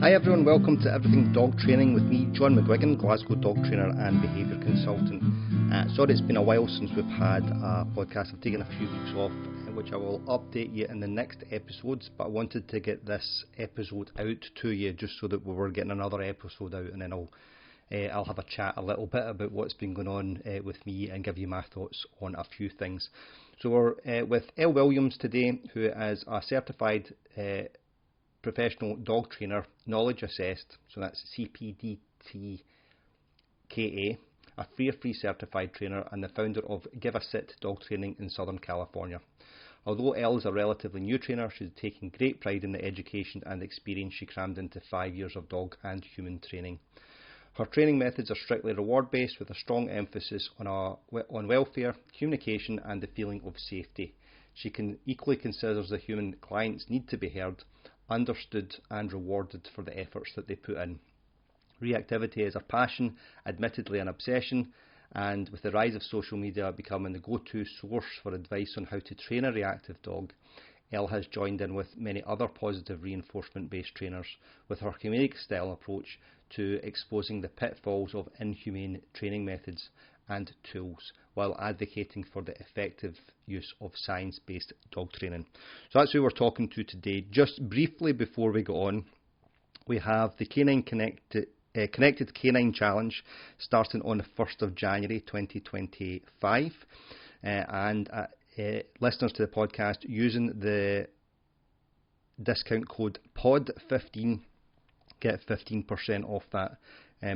Hi everyone, welcome to Everything Dog Training with me, John McGuigan, Glasgow dog trainer and behaviour consultant. Sorry it's been a while since we've had a podcast. I've taken a few weeks off, which I will update you in the next episodes, but I wanted to get this episode out to you just so that we were getting another episode out, and then I'll have a chat a little bit about what's been going on with me and give you my thoughts on a few things. So we're with Elle Williams today, who is a certified professional dog trainer, knowledge assessed, so that's CPDTKA, a fear-free certified trainer and the founder of Give a Sit Dog Training in Southern California. Although Elle is a relatively new trainer, she's taking great pride in the education and experience she crammed into 5 years of dog and human training. Her training methods are strictly reward-based with a strong emphasis on welfare, communication and the feeling of safety. She equally considers the human clients need to be heard, understood and rewarded for the efforts that they put in. Reactivity is her passion, admittedly an obsession, and with the rise of social media becoming the go-to source for advice on how to train a reactive dog, Elle has joined in with many other positive reinforcement-based trainers with her comedic style approach to exposing the pitfalls of inhumane training methods and tools while advocating for the effective use of science-based dog training. So that's who we're talking to today. Just briefly before we go on, we have the Connected Canine Challenge starting on the 1st of January 2025, and listeners to the podcast using the discount code POD15 get 15% off that.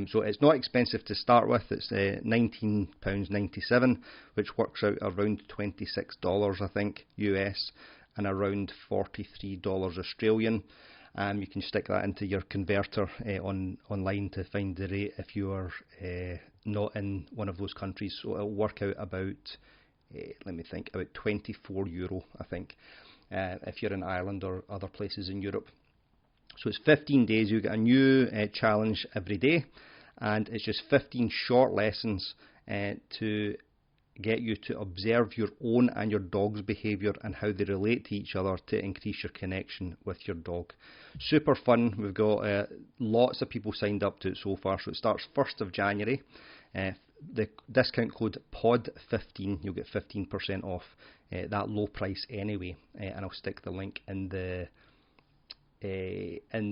So it's not expensive to start with. It's £19.97, which works out around $26, I think, US, and around $43 Australian. You can stick that into your converter online to find the rate if you are not in one of those countries. So it'll work out about, about €24, I think, if you're in Ireland or other places in Europe. So it's 15 days, you get a new challenge every day, and it's just 15 short lessons to get you to observe your own and your dog's behaviour and how they relate to each other to increase your connection with your dog. Super fun. We've got lots of people signed up to it so far, so it starts 1st of January. The discount code POD15, you'll get 15% off that low price anyway, and I'll stick the link in the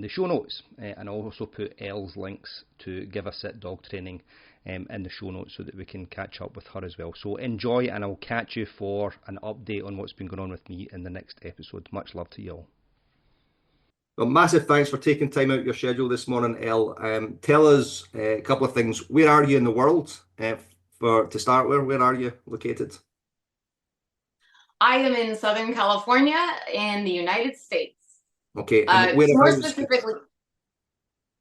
show notes, and I'll also put Elle's links to Give a Sit Dog Training in the show notes so that we can catch up with her as well. So enjoy, and I'll catch you for an update on what's been going on with me in the next episode. Much love to you all. Well, massive thanks for taking time out of your schedule this morning, Elle. Tell us a couple of things. Where are you in the world? To start with, where are you located? I am in Southern California in the United States. Okay, more specifically,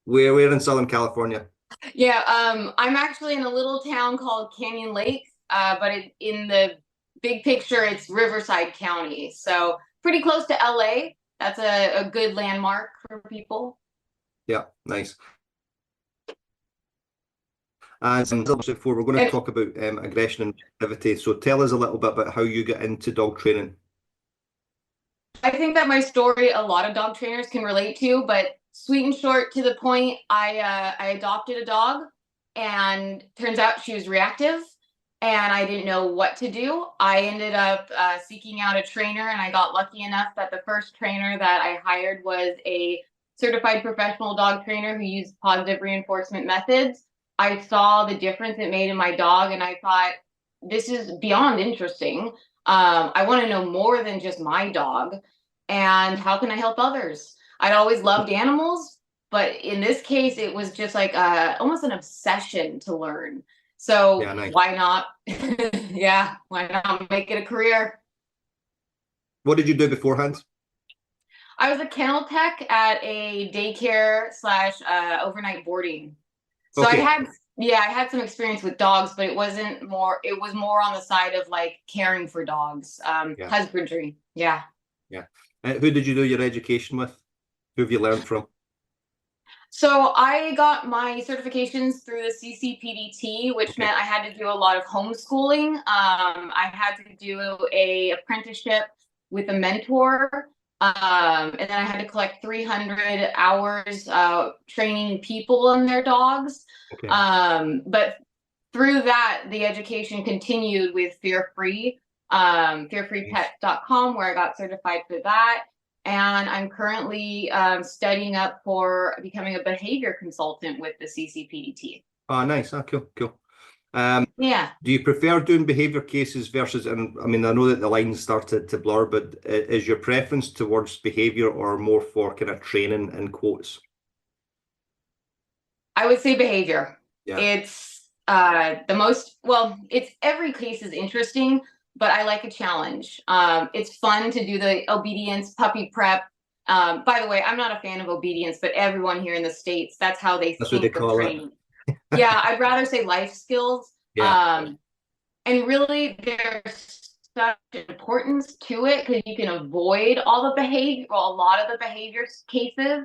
where in Southern California? Yeah, I'm actually in a little town called Canyon Lake, but in the big picture, it's Riverside County, so pretty close to LA. That's a good landmark for people. Yeah, nice. And before we're going to talk about aggression and activity, so tell us a little bit about how you get into dog training. I think that my story a lot of dog trainers can relate to, but sweet and short to the point, I adopted a dog, and turns out she was reactive, and I didn't know what to do. I ended up seeking out a trainer, and I got lucky enough that the first trainer that I hired was a certified professional dog trainer who used positive reinforcement methods. I saw the difference it made in my dog, and I thought, this is beyond interesting. I want to know more than just my dog, and how can I help others? I'd always loved animals, but in this case, it was just like almost an obsession to learn. So yeah, nice. Why not? Yeah, why not make it a career? What did you do beforehand? I was a kennel tech at a daycare / overnight boarding. So okay. I had some experience with dogs, but it was more on the side of like caring for dogs, husbandry. Yeah. Yeah. Who did you do your education with? Who have you learned from? So I got my certifications through the CCPDT, which meant I had to do a lot of homeschooling. I had to do a apprenticeship with a mentor And then I had to collect 300 hours training people and their dogs. Okay. But through that, the education continued with Fear-Free, fearfreepet.com, where I got certified for that. And I'm currently studying up for becoming a behavior consultant with the CCPDT. Oh, nice. Cool, cool. Yeah. Do you prefer doing behavior cases versus, and I mean, I know that the lines started to blur, but is your preference towards behavior or more for kind of training in quotes? I would say behavior. Yeah. It's the most, well, it's every case is interesting, but I like a challenge. It's fun to do the obedience puppy prep. By the way, I'm not a fan of obedience, but everyone here in the States, that's how they That's what they think of call training. Yeah, I'd rather say life skills. Yeah. And really, there's such importance to it because you can avoid all the behavior, well, a lot of the behavior cases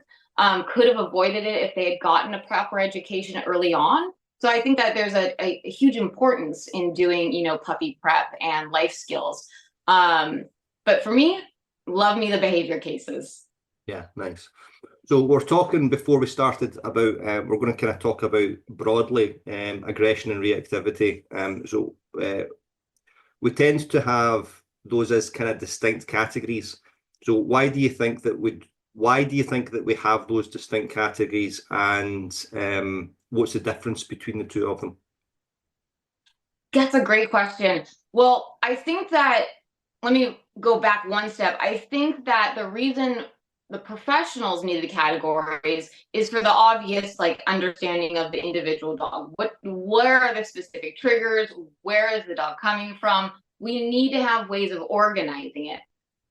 could have avoided it if they had gotten a proper education early on. So I think that there's a huge importance in doing, you know, puppy prep and life skills. But for me, love me the behavior cases. Yeah, nice. So we're talking before we started about, we're going to kind of talk about broadly aggression and reactivity. So we tend to have those as kind of distinct categories. So why do you think that we have those distinct categories, and what's the difference between the two of them? That's a great question. Well, I think that, let me go back one step. I think that the reason the professionals need the categories is for the obvious, like, understanding of the individual dog. Where are the specific triggers? Where is the dog coming from? We need to have ways of organizing it.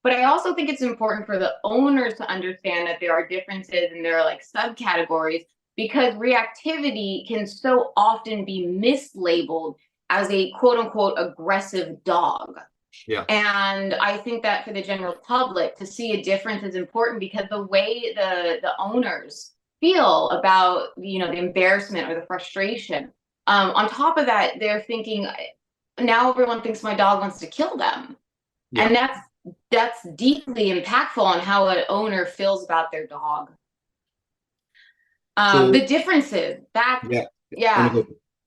But I also think it's important for the owners to understand that there are differences and there are like subcategories, because reactivity can so often be mislabeled as a quote unquote aggressive dog. Yeah. And I think that for the general public to see a difference is important, because the way the owners feel about, you know, the embarrassment or the frustration, on top of that, they're thinking, now everyone thinks my dog wants to kill them. Yeah. And that's deeply impactful on how an owner feels about their dog. So, the differences that yeah.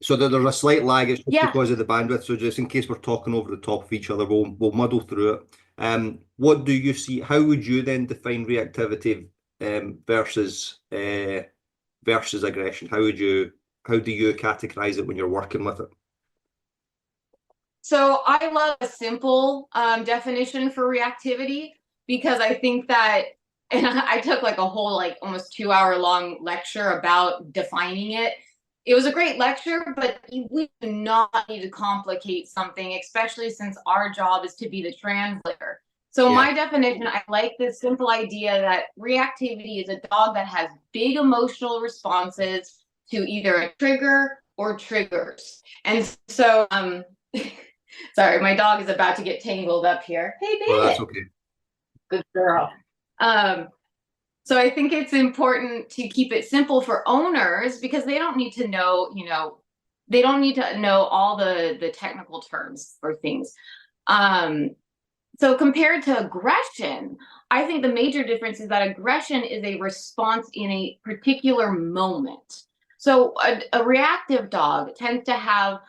So there's a slight lag. It's just because of the bandwidth. So just in case we're talking over the top of each other, we'll muddle through it. What do you see? How would you then define reactivity versus aggression? How do you categorize it when you're working with it? So I love a simple definition for reactivity, because I think that, and I took like a whole, like, almost 2-hour long lecture about defining it. It was a great lecture, but we do not need to complicate something, especially since our job is to be the translator. So my definition, I like this simple idea that reactivity is a dog that has big emotional responses to either a trigger or triggers. And so, sorry, my dog is about to get tangled up here. Hey, baby. Well, that's okay. Good girl. So I think it's important to keep it simple for owners, because they don't need to know, you know, they don't need to know all the technical terms for things. So compared to aggression, I think the major difference is that aggression is a response in a particular moment. So a reactive dog tends to have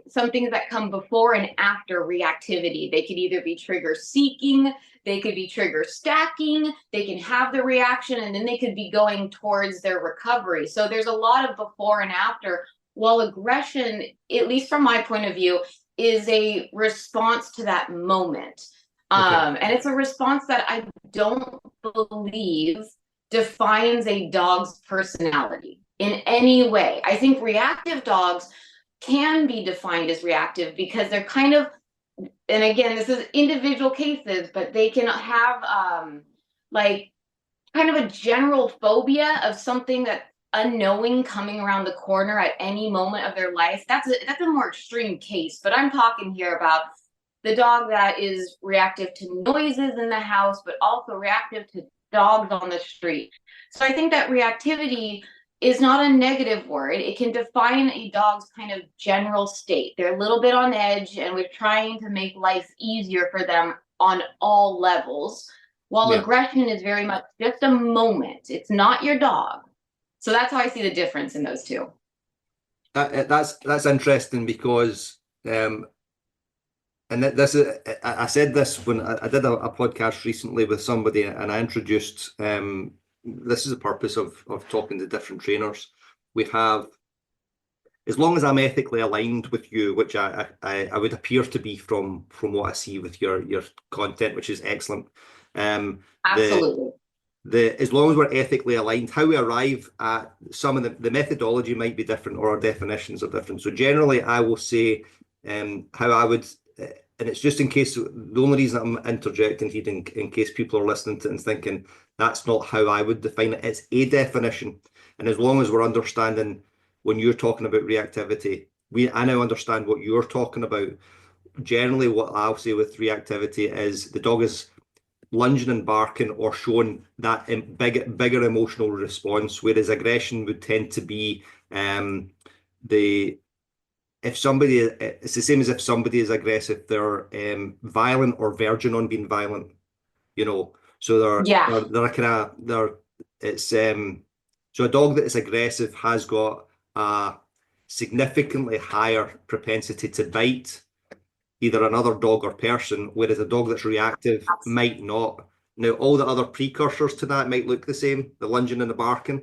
some things that come before and after reactivity. They could either be trigger seeking, they could be trigger stacking, they can have the reaction, and then they could be going towards their recovery. So there's a lot of before and after, while aggression, at least from my point of view, is a response to that moment. And it's a response that I don't believe defines a dog's personality in any way. I think reactive dogs can be defined as reactive because they're kind of, and again, this is individual cases, but they can have like kind of a general phobia of something that's unknowing coming around the corner at any moment of their life. That's a more extreme case, but I'm talking here about the dog that is reactive to noises in the house, but also reactive to dogs on the street. So I think that reactivity is not a negative word. It can define a dog's kind of general state. They're a little bit on edge, and we're trying to make life easier for them on all levels. while Yeah. aggression is very much just a moment. It's not your dog. So that's how I see the difference in those two. That's interesting because and this is, I said this when I did a podcast recently with somebody, and I introduced this is the purpose of talking to different trainers. We have, as long as I'm ethically aligned with you, which I would appear to be from what I see with your content, which is excellent. Absolutely. As long as we're ethically aligned, how we arrive at some of the methodology might be different, or our definitions are different. So generally, I will say how I would, and it's just in case, the only reason I'm interjecting here in case people are listening to it and thinking that's not how I would define it. It's a definition, and as long as we're understanding when you're talking about reactivity, I now understand what you're talking about. Generally, what I'll say with reactivity is the dog is lunging and barking or showing that bigger emotional response, whereas aggression would tend to be if somebody, it's the same as if somebody is aggressive, they're violent or verging on being violent, you know. So they're kind of it's so a dog that is aggressive has got a significantly higher propensity to bite either another dog or person, whereas a dog that's reactive might not. Now, all the other precursors to that might look the same. The lunging and the barking,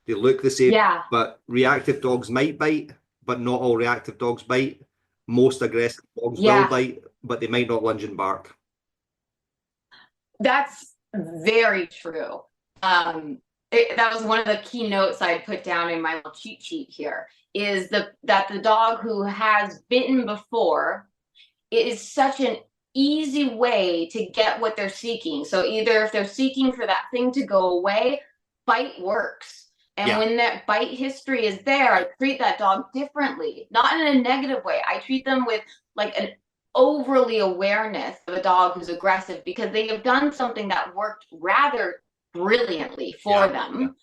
they look the same. Yeah. But reactive dogs might bite, but not all reactive dogs bite. Most aggressive dogs will bite, but they might not lunge and bark. That's very true. That was one of the key notes I put down in my little cheat sheet here, is that the dog who has bitten before, it is such an easy way to get what they're seeking. So either if they're seeking for that thing to go away, bite works. And when that bite history is there, I treat that dog differently, not in a negative way. I treat them with like an overly awareness of a dog who's aggressive because they have done something that worked rather brilliantly for them.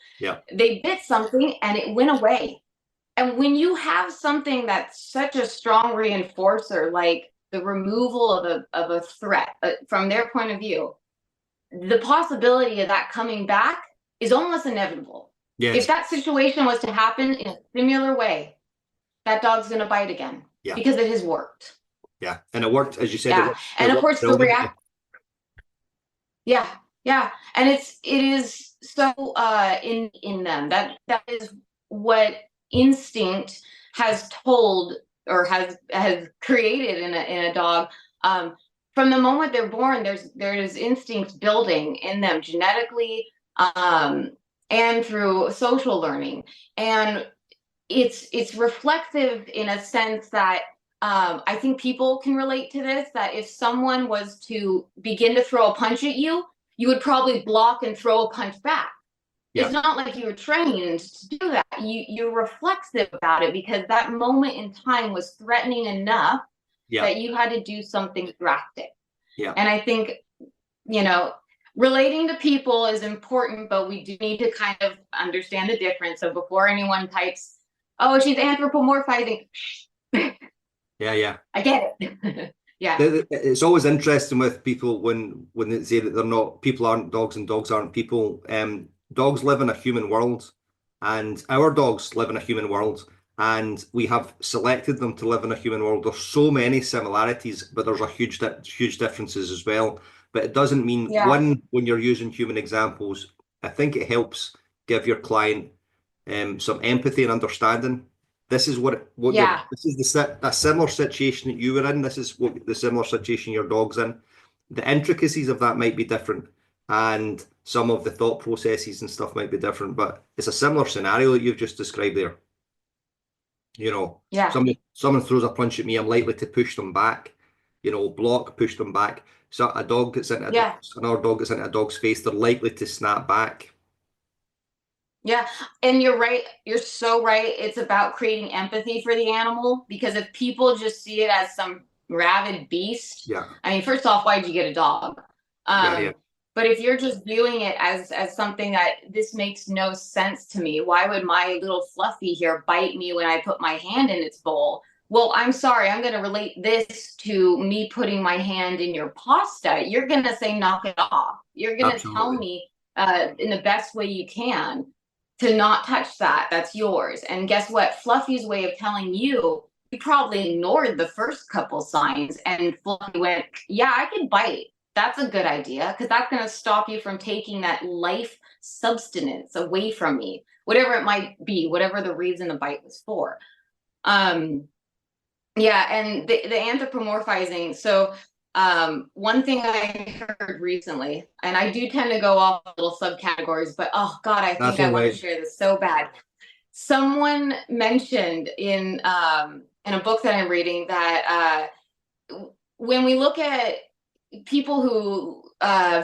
They bit something and it went away. And when you have something that's such a strong reinforcer, like the removal of a threat from their point of view, the possibility of that coming back is almost inevitable. Yes. If that situation was to happen in a similar way, that dog's going to bite again because it has worked. Yeah, and it worked, as you said. Yeah, and of course the react. Yeah, and it is so in them that is what instinct has told or has created in a dog. From the moment they're born, there's instincts building in them genetically. And through social learning, and it's reflective in a sense that I think people can relate to this, that if someone was to begin to throw a punch at you, you would probably block and throw a punch back. It's not like you were trained to do that. You're reflexive about it because that moment in time was threatening enough that you had to do something drastic. And I think, relating to people is important, but we do need to kind of understand the difference. So before anyone types, "Oh, she's anthropomorphizing," I get it. It's always interesting with people when they say that people aren't dogs and dogs aren't people. Dogs live in a human world, and our dogs live in a human world, and we have selected them to live in a human world. There's so many similarities, but there's a huge differences as well. But it doesn't mean when you're using human examples, I think it helps give your client some empathy and understanding. This is this is a similar situation that you were in. This is what the similar situation your dog's in. The intricacies of that might be different, and some of the thought processes and stuff might be different. But it's a similar scenario that you've just described there. Someone throws a punch at me, I'm likely to push them back. Block, push them back. So a dog gets into another dog gets into a dog's face, they're likely to snap back. Yeah, and you're right. You're so right. It's about creating empathy for the animal, because if people just see it as some rabid beast, I mean, first off, why'd you get a dog? But if you're just viewing it as something that this makes no sense to me, why would my little fluffy here bite me when I put my hand in its bowl? well, I'm sorry, I'm going to relate this to me putting my hand in your pasta. You're going to say, knock it off. You're going to tell Absolutely. me in the best way you can to not touch that. That's yours. And guess what? Fluffy's way of telling you, you probably ignored the first couple signs, and Fluffy went, yeah, I can bite. That's a good idea, because that's going to stop you from taking that life substance away from me, whatever it might be, whatever the reason the bite was for. Yeah, and the anthropomorphizing. So one thing I heard recently, and I do tend to go off little subcategories, but oh God, I That's think I all want right. to share this so bad. Someone mentioned in a book that I'm reading that when we look at people who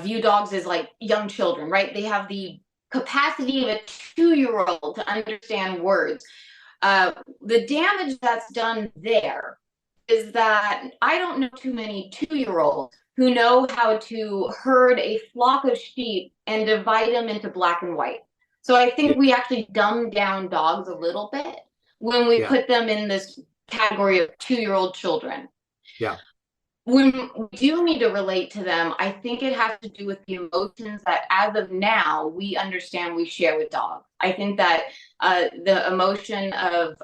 view dogs as like young children, right? They have the capacity of a 2-year-old to understand words. The damage that's done there is that I don't know too many 2-year-olds who know how to herd a flock of sheep and divide them into black and white. So I Yeah. think we actually dumb down dogs a little bit when we Yeah. put them in this category of 2-year-old children. Yeah. When we do need to relate to them, I think it has to do with the emotions that, as of now, we understand we share with dogs. I think that the emotion of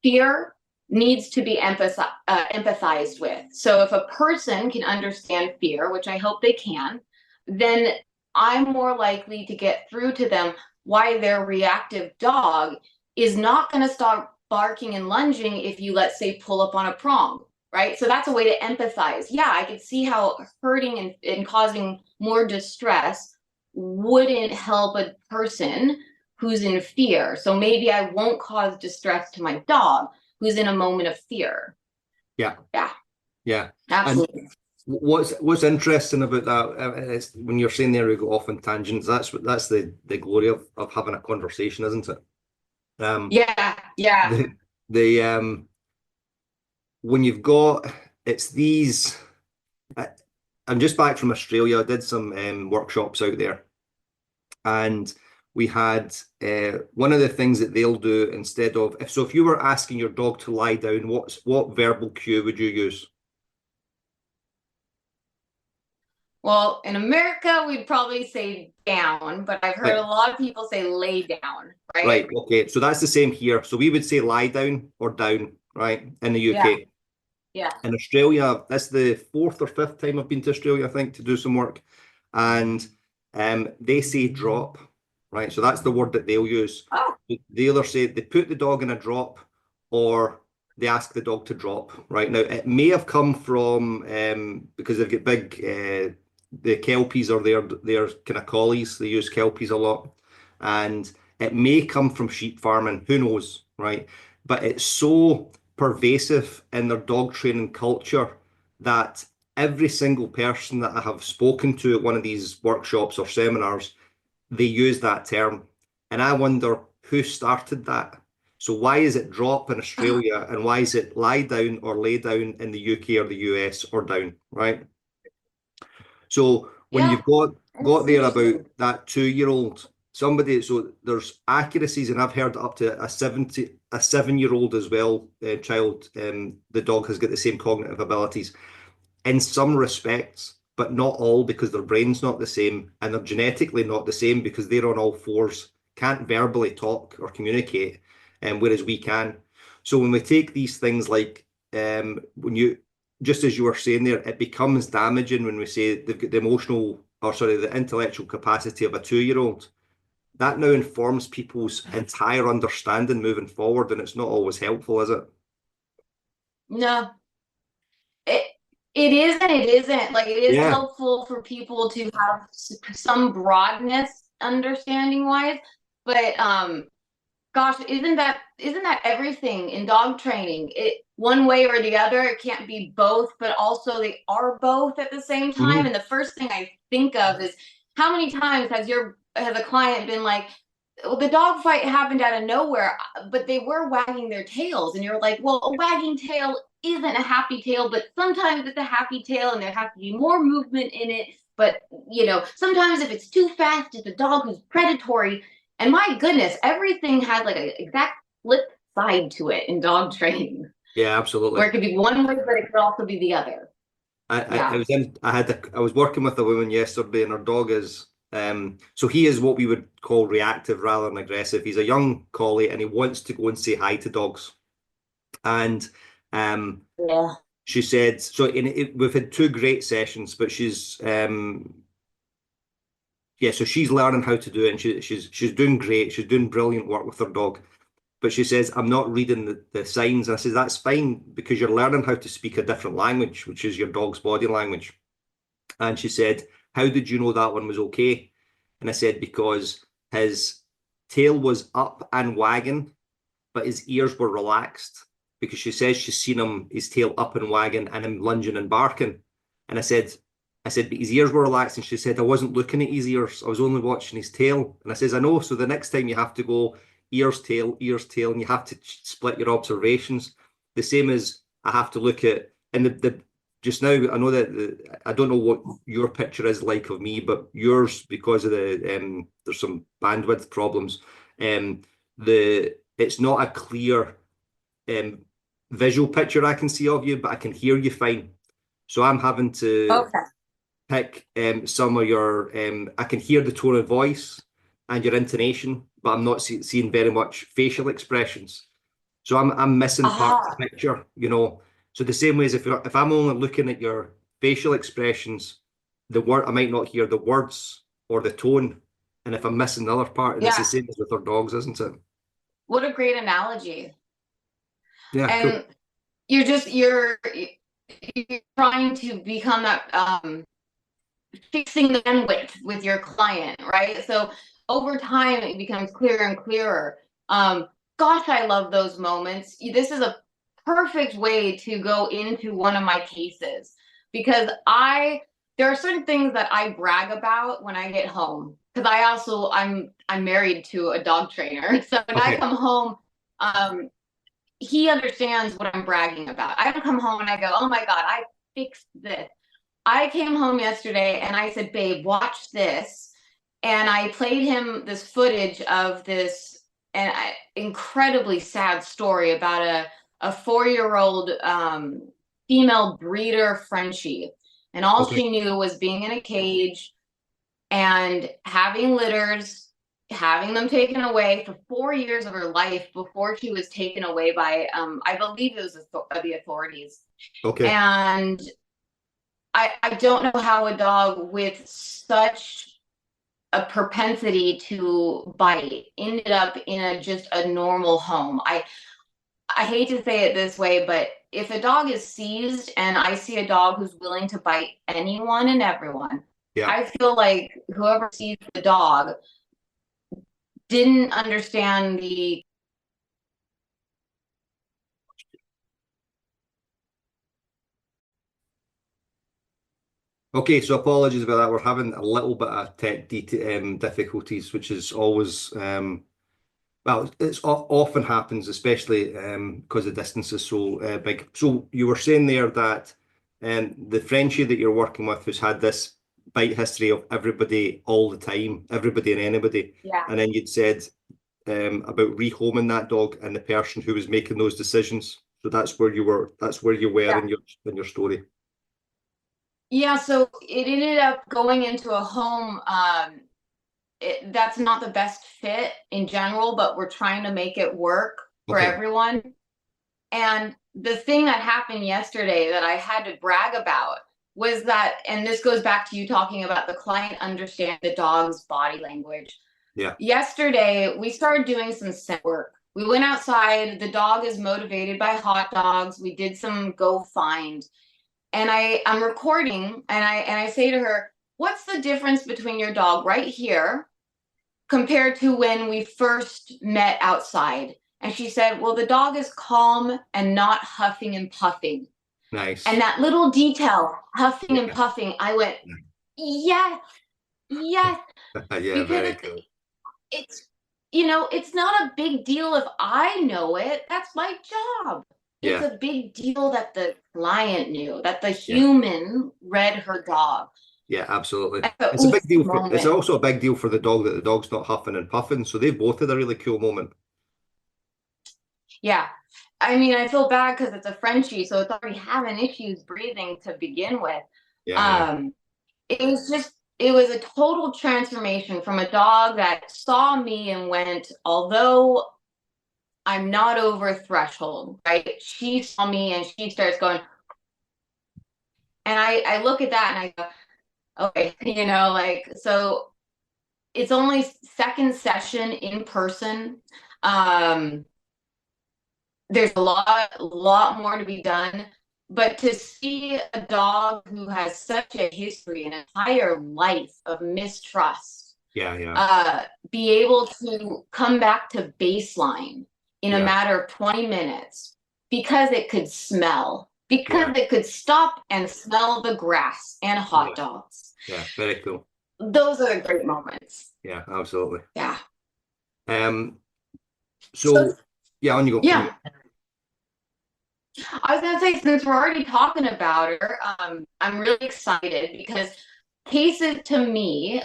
fear needs to be empathized with. So if a person can understand fear, which I hope they can, then I'm more likely to get through to them why their reactive dog is not going to stop barking and lunging if you, let's say, pull up on a prong. Right. So that's a way to empathize. Yeah, I could see how hurting and causing more distress wouldn't help a person who's in fear. So maybe I won't cause distress to my dog who's in a moment of fear. Yeah. Yeah. Yeah. Absolutely. And what's interesting about that is when you're saying there we go off on tangents, that's the glory of having a conversation, isn't it? Yeah. The when you've got it's these I'm just back from Australia. I did some workshops out there, and we had one of the things that they'll do instead of if you were asking your dog to lie down, what verbal cue would you use? Well, in America, we'd probably say down, but I've heard Right. a lot of people say lay down, right? Right. Okay. So that's the same here. So we would say lie down or down, right, in the UK. Yeah. In Australia, that's the fourth or fifth time I've been to Australia, I think, to do some work. And they say drop, right? So that's the word that they'll use. Oh. They either say they put the dog in a drop or they ask the dog to drop, right? Now, it may have come from because they've got big, the Kelpies are their kind of collies. They use Kelpies a lot. And it may come from sheep farming. Who knows, right? But it's so pervasive in their dog training culture that every single person that I have spoken to at one of these workshops or seminars, they use that term. And I wonder who started that. So why is it drop in Australia and why is it lie down or lay down in the UK or the US or down, right? So when you've got there about that 2-year-old, somebody, so there's accuracies, and I've heard up to a 7-year-old as well, child, the dog has got the same cognitive abilities in some respects, but not all, because their brain's not the same and they're genetically not the same because they're on all fours, can't verbally talk or communicate, whereas we can. So when we take these things like when you, just as you were saying there, it becomes damaging when we say they've got the emotional, or sorry, the intellectual capacity of a 2-year-old. That now informs people's entire understanding moving forward, and it's not always helpful, is it? No. It is and it isn't. Like, it is Yeah. helpful for people to have some broadness understanding wise, but gosh, isn't that everything in dog training? It one way or the other, it can't be both, but also they are both at the same time. Mhm. And the first thing I think of is, how many times has a client been like, well, the dog fight happened out of nowhere, but they were wagging their tails, and you're like, well, a wagging tail isn't a happy tail, but sometimes it's a happy tail and there has to be more movement in it. But sometimes if it's too fast, it's a dog who's predatory. And my goodness, everything has like an exact flip side to it in dog training. Yeah, where absolutely. it could be one way, but it could also be the other. I Yeah. was in I was working with a woman yesterday, and her dog is so he is what we would call reactive rather than aggressive. He's a young collie and he wants to go and say hi to dogs. And um Yeah. she said so we've had two great sessions, but she's yeah, so she's learning how to do it, and she's doing great. She's doing brilliant work with her dog. But she says, I'm not reading the signs. And I says, that's fine because you're learning how to speak a different language, which is your dog's body language. And she said, how did you know that one was okay? And I said, because his tail was up and wagging, but his ears were relaxed. Because she says she's seen him, his tail up and wagging and him lunging and barking. And but his ears were relaxed. And she said, I wasn't looking at his ears. I was only watching his tail. And I says, I know. So the next time you have to go ears, tail, and you have to split your observations. The same as I have to look at, and the just now, I know that I don't know what your picture is like of me, but yours, because of there's some bandwidth problems, it's not a clear visual picture I can see of you, but I can hear you fine. So I'm having to Okay. pick some of your, I can hear the tone of voice and your intonation, but I'm not seeing very much facial expressions. So I'm missing part of the picture, you know. So the same way as if I'm only looking at your facial expressions, I might not hear the words or the tone. And if I'm missing the other part, and it's the Yeah. same as with our dogs, isn't it? What a great analogy. Yeah, And cool. you're trying to become that fixing the bandwidth with your client, right? So over time it becomes clearer and clearer. Gosh, I love those moments. This is a perfect way to go into one of my cases, because there are certain things that I brag about when I get home, because I'm married to a dog trainer. So when I Okay. come home, he understands what I'm bragging about. I don't come home and I go, oh my God, I fixed this. I came home yesterday and I said, babe, watch this. And I played him this footage of this incredibly sad story about a 4-year-old female breeder Frenchie. And all Okay. she knew was being in a cage and having litters, having them taken away for 4 years of her life before she was taken away by, I believe it was the authorities. Okay. And I don't know how a dog with such a propensity to bite ended up in just a normal home. I hate to say it this way, but if a dog is seized and I see a dog who's willing to bite anyone and everyone, Yeah. I feel like whoever sees the dog didn't understand the. Okay, so apologies about that. We're having a little bit of tech difficulties, which is always well, often happens, especially because the distance is so big. So you were saying there that the Frenchie that you're working with who's had this bite history of everybody all the time, everybody and anybody, Yeah. and then you'd said about rehoming that dog and the person who was making those decisions. So that's where you were. That's where you were Yeah. in your story. Yeah, so it ended up going into a home. That's not the best fit in general, but we're trying to make it work for Okay. everyone. And the thing that happened yesterday that I had to brag about was that, and this goes back to you talking about the client understand the dog's body language. Yeah. Yesterday, we started doing some scent work. We went outside. The dog is motivated by hot dogs. We did some go find. And I'm recording and I say to her, what's the difference between your dog right here compared to when we first met outside? And she said, well, the dog is calm and not huffing and puffing. Nice. And that little detail, huffing and puffing, I went, yes, yes. Yeah, very cool. It's, it's not a big deal if I know it. That's my job. It's Yeah. a big deal that the client knew, that the human read her dog. Yeah, absolutely. So, It's a big deal it's moment. also a big deal for the dog that the dog's not huffing and puffing. So they've both had a really cool moment. Yeah. I mean, I feel bad because it's a Frenchie, so it's already having issues breathing to begin with. Yeah. It was just, it was a total transformation from a dog that saw me and went, although I'm not over threshold, right? She saw me and she starts going, and I look at that and I go, okay, you know, like, so it's only second session in person. There's a lot more to be done, but to see a dog who has such a history, an entire life of mistrust, Yeah. be able to come back to baseline in a Yeah. matter of 20 minutes because it could smell, because Yeah. it could stop and smell the grass and hot dogs. Yeah. Very cool. Those are the great moments. Yeah, absolutely. Yeah. So yeah, on you go. Yeah. I was gonna say, since we're already talking about her, I'm really excited because cases to me,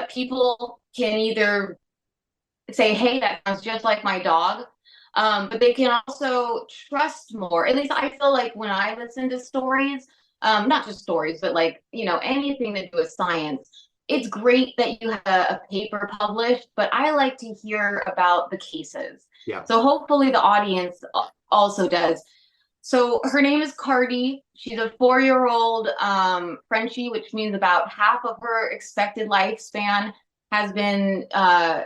people can either say, hey, that sounds just like my dog, but they can also trust more. At least I feel like when I listen to stories, not just stories, but like, you know, anything to do with science, it's great that you have a paper published, but I like to hear about the cases. Yeah. So hopefully the audience also does. So her name is Cardi. She's a 4-year-old Frenchie, which means about half of her expected lifespan has been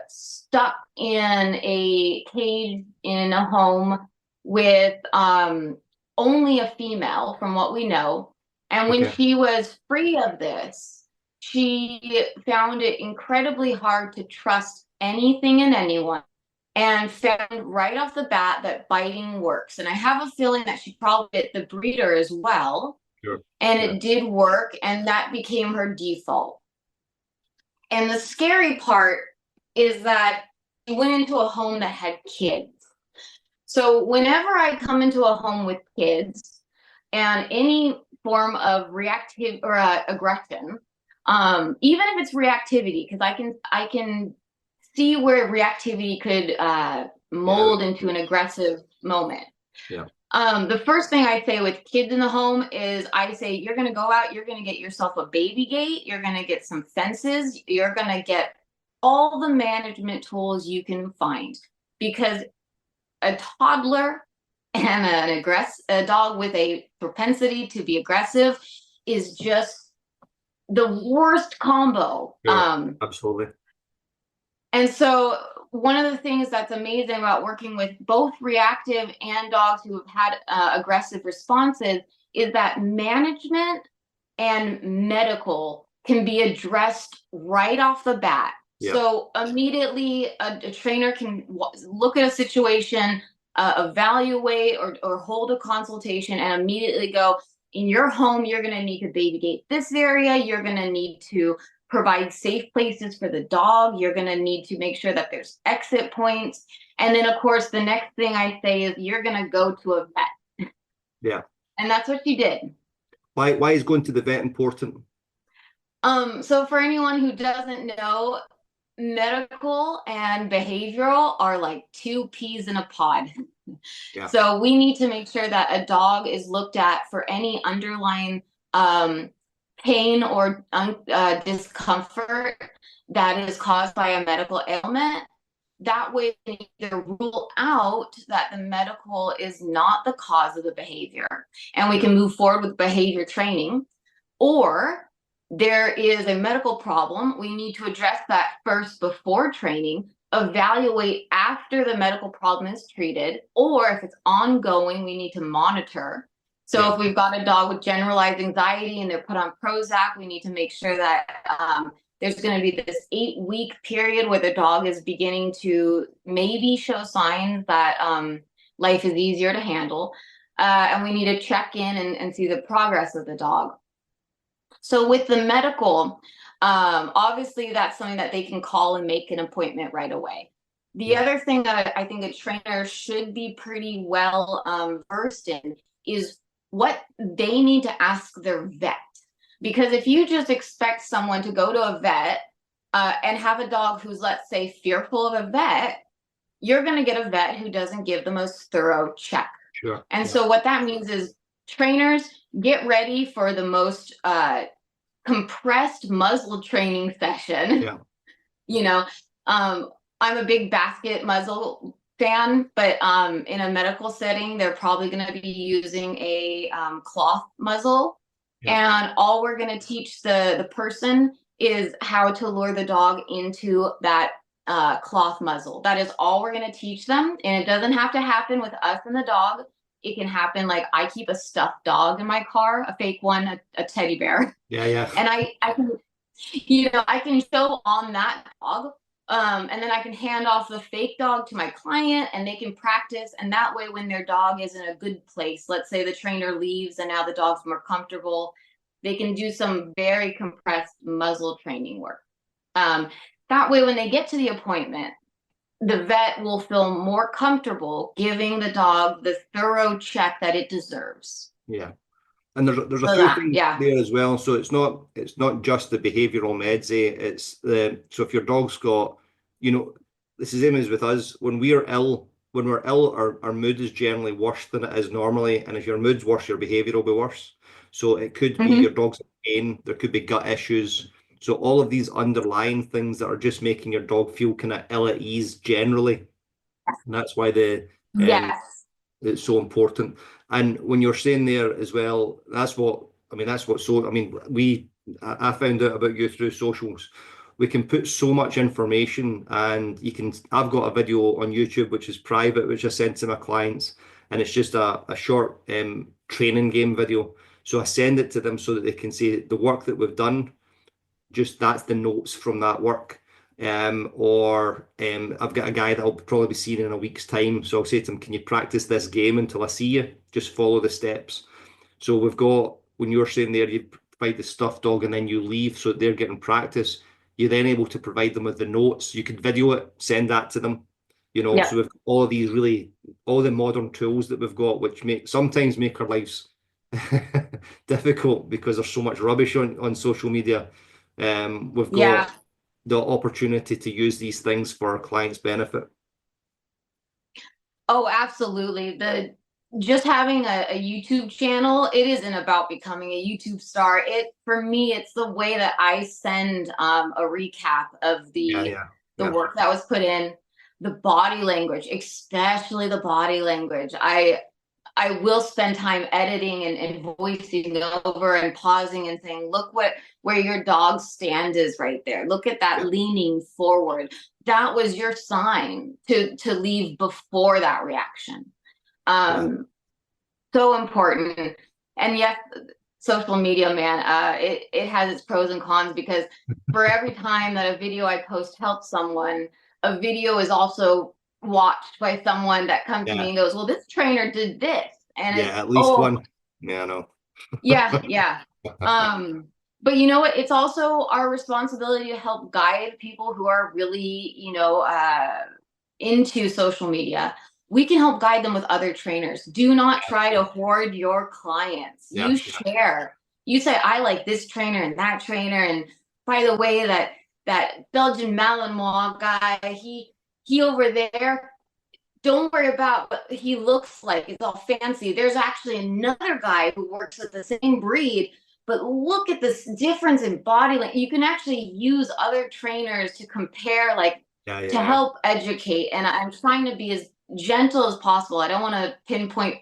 stuck in a cage in a home with only a female, from what we know. And when she was free of this, she found it incredibly hard to trust anything and anyone, and found right off the bat that biting works. And I have a feeling that she probably bit the breeder as well. Sure. And it did work, and that became her default. And the scary part is that she went into a home that had kids. So whenever I come into a home with kids and any form of reactive or aggression, even if it's reactivity, because I can see where reactivity could mold into an aggressive moment. Yeah. The first thing I say with kids in the home is I say, you're going to go out, you're going to get yourself a baby gate, you're going to get some fences, you're going to get all the management tools you can find, because a toddler and a dog with a propensity to be aggressive is just the worst combo. Sure. Absolutely. And so one of the things that's amazing about working with both reactive and dogs who have had aggressive responses is that management and medical can be addressed right off the bat. Yeah. So immediately a trainer can look at a situation, evaluate or hold a consultation, and immediately go, in your home, you're going to need to baby gate this area. You're going to need to provide safe places for the dog. You're going to need to make sure that there's exit points. And then, of course, the next thing I say is you're going to go to a vet. Yeah. And that's what she did. Why is going to the vet important? So for anyone who doesn't know, medical and behavioral are like two peas in a pod. Yeah. So we need to make sure that a dog is looked at for any underlying pain or discomfort that is caused by a medical ailment. That way we can either rule out that the medical is not the cause of the behavior and we can move forward with behavior training, or there is a medical problem, we need to address that first before training, evaluate after the medical problem is treated, or if it's ongoing, we need to monitor. So if we've got a dog with generalized anxiety and they're put on Prozac, we need to make sure that there's going to be this 8-week period where the dog is beginning to maybe show signs that life is easier to handle. And we need to check in and see the progress of the dog. So with the medical, obviously that's something that they can call and make an appointment right away. The other thing that I think a trainer should be pretty well versed in is what they need to ask their vet. Because if you just expect someone to go to a vet and have a dog who's, let's say, fearful of a vet, you're going to get a vet who doesn't give the most thorough check. Sure. And so what that means is trainers, get ready for the most compressed muzzle training session. Yeah. You know, I'm a big basket muzzle fan, but in a medical setting, they're probably going to be using a cloth muzzle. Yeah. And all we're going to teach the person is how to lure the dog into that cloth muzzle. That is all we're going to teach them. And it doesn't have to happen with us and the dog. It can happen, like, I keep a stuffed dog in my car, a fake one, a teddy bear. Yeah, yeah. And I can, you know, I can show on that dog. And then I can hand off the fake dog to my client and they can practice. And that way, when their dog is in a good place, let's say the trainer leaves and now the dog's more comfortable, they can do some very compressed muzzle training work. That way, when they get to the appointment, the vet will feel more comfortable giving the dog the thorough check that it deserves. Yeah. And there's a few things there as well. So it's not just the behavioral meds, it's so if your dog's got, you know, it's the same as with us. When we're ill, our mood is generally worse than it is normally. And if your mood's worse, your behavior will be worse. So it could be your dog's in pain, there could be gut issues. So all of these underlying things that are just making your dog feel kind of ill at ease generally. And that's why it's so important. And when you're saying there as well, I found out about you through socials. We can put so much information, and I've got a video on YouTube which is private, which I send to my clients, and it's just a short training game video. So I send it to them so that they can see the work that we've done. Just that's the notes from that work. I've got a guy that I'll probably be seeing in a week's time. So I'll say to him, can you practice this game until I see you? Just follow the steps. So we've got, when you're saying there, you provide the stuffed dog and then you leave so they're getting practice. You're then able to provide them with the notes. You could video it, send that to them. You know, so we've got all these all the modern tools that we've got, which sometimes make our lives difficult because there's so much rubbish on social media. We've got the opportunity to use these things for our clients' benefit. Oh, absolutely. Just having a YouTube channel, it isn't about becoming a YouTube star. For me, it's the way that I send a recap of the work that was put in, the body language, especially the body language. I will spend time editing and voicing over and pausing and saying, look where your dog's stand is right there. Look at that leaning forward. That was your sign to leave before that reaction. So important. And yes, social media, man, it has its pros and cons, because for every time that a video I post helps someone, a video is also watched by someone that comes to me and goes, well, this trainer did this. And at least one. Yeah, I know. But you know what? It's also our responsibility to help guide people who are really, into social media. We can help guide them with other trainers. Do not try to hoard your clients. You share. You say, I like this trainer and that trainer. And by the way, that Belgian Malinois guy, he over there, don't worry about what he looks like. It's all fancy. There's actually another guy who works with the same breed, but look at this difference in body language. You can actually use other trainers to compare, to help educate. And I'm trying to be as gentle as possible. I don't want to pinpoint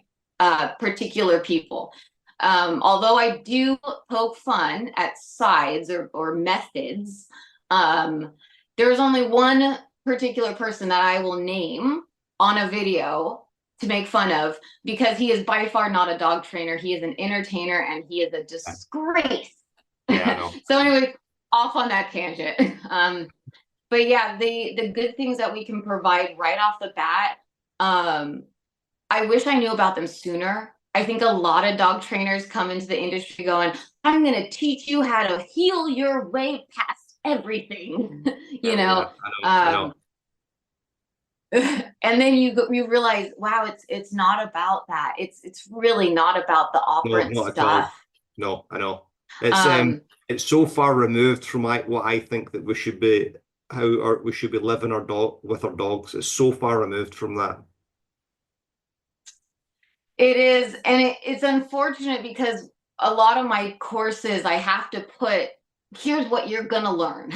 particular people. Although I do poke fun at sides or methods, there's only one particular person that I will name on a video to make fun of, because he is by far not a dog trainer. He is an entertainer and he is a disgrace. So anyway, off on that tangent. But yeah, the good things that we can provide right off the bat, I wish I knew about them sooner. I think a lot of dog trainers come into the industry going, I'm going to teach you how to heal your way past everything. I know. And then you realize, wow, it's not about that. It's really not about the operant stuff. No, I know. It's so far removed from what I think that we should be, we should be living with our dogs. It's so far removed from that. It is, and it's unfortunate because a lot of my courses I have to put, here's what you're gonna learn.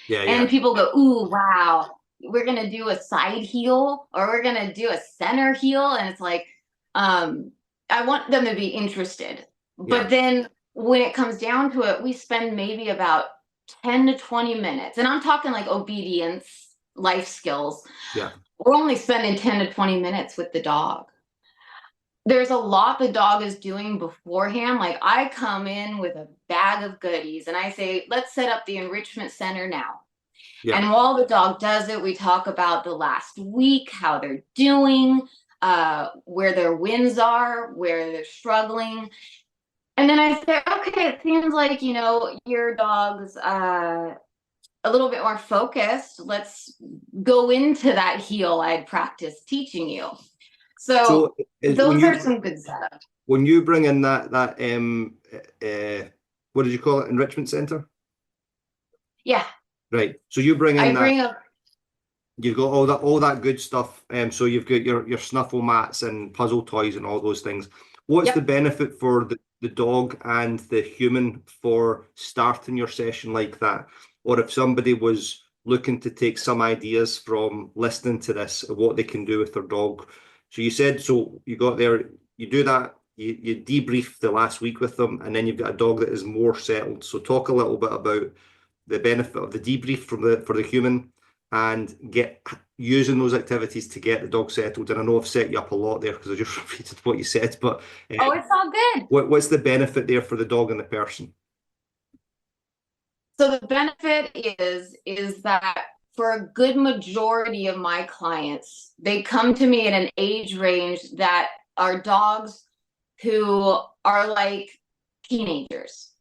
Yeah, And yeah, people go, ooh, wow, we're gonna do a side heel or we're gonna do a center heel. And it's like, I want them to be interested. yeah, But then when it comes down to it, we spend maybe about 10 to 20 minutes. And I'm talking like obedience, life skills. yeah, We're only spending 10 to 20 minutes with the dog. There's a lot the dog is doing beforehand. Like I come in with a bag of goodies and I say, let's set up the enrichment center now. yeah. And while the dog does it, we talk about the last week, how they're doing, where their wins are, where they're struggling. And then I say, okay, it seems like, your dog's a little bit more focused. Let's go into that heel I'd practice teaching you. So So when those are some good setups. you bring in that what did you call it? Enrichment center? Yeah, Right. So you bring in I that. bring up. You've got all that good stuff. So you've got your snuffle mats and puzzle toys and all those things. What's the Yep. benefit for the dog and the human for starting your session like that? Or if somebody was looking to take some ideas from listening to this of what they can do with their dog. So you said, so you got there, you do that, you debrief the last week with them, and then you've got a dog that is more settled. So talk a little bit about the benefit of the debrief for the human and using those activities to get the dog settled. And I know I've set you up a lot there because I just repeated what you said, but Oh, it's all good. what's the benefit there for the dog and the person? So the benefit is that for a good majority of my clients, they come to me in an age range that are dogs who are like teenagers.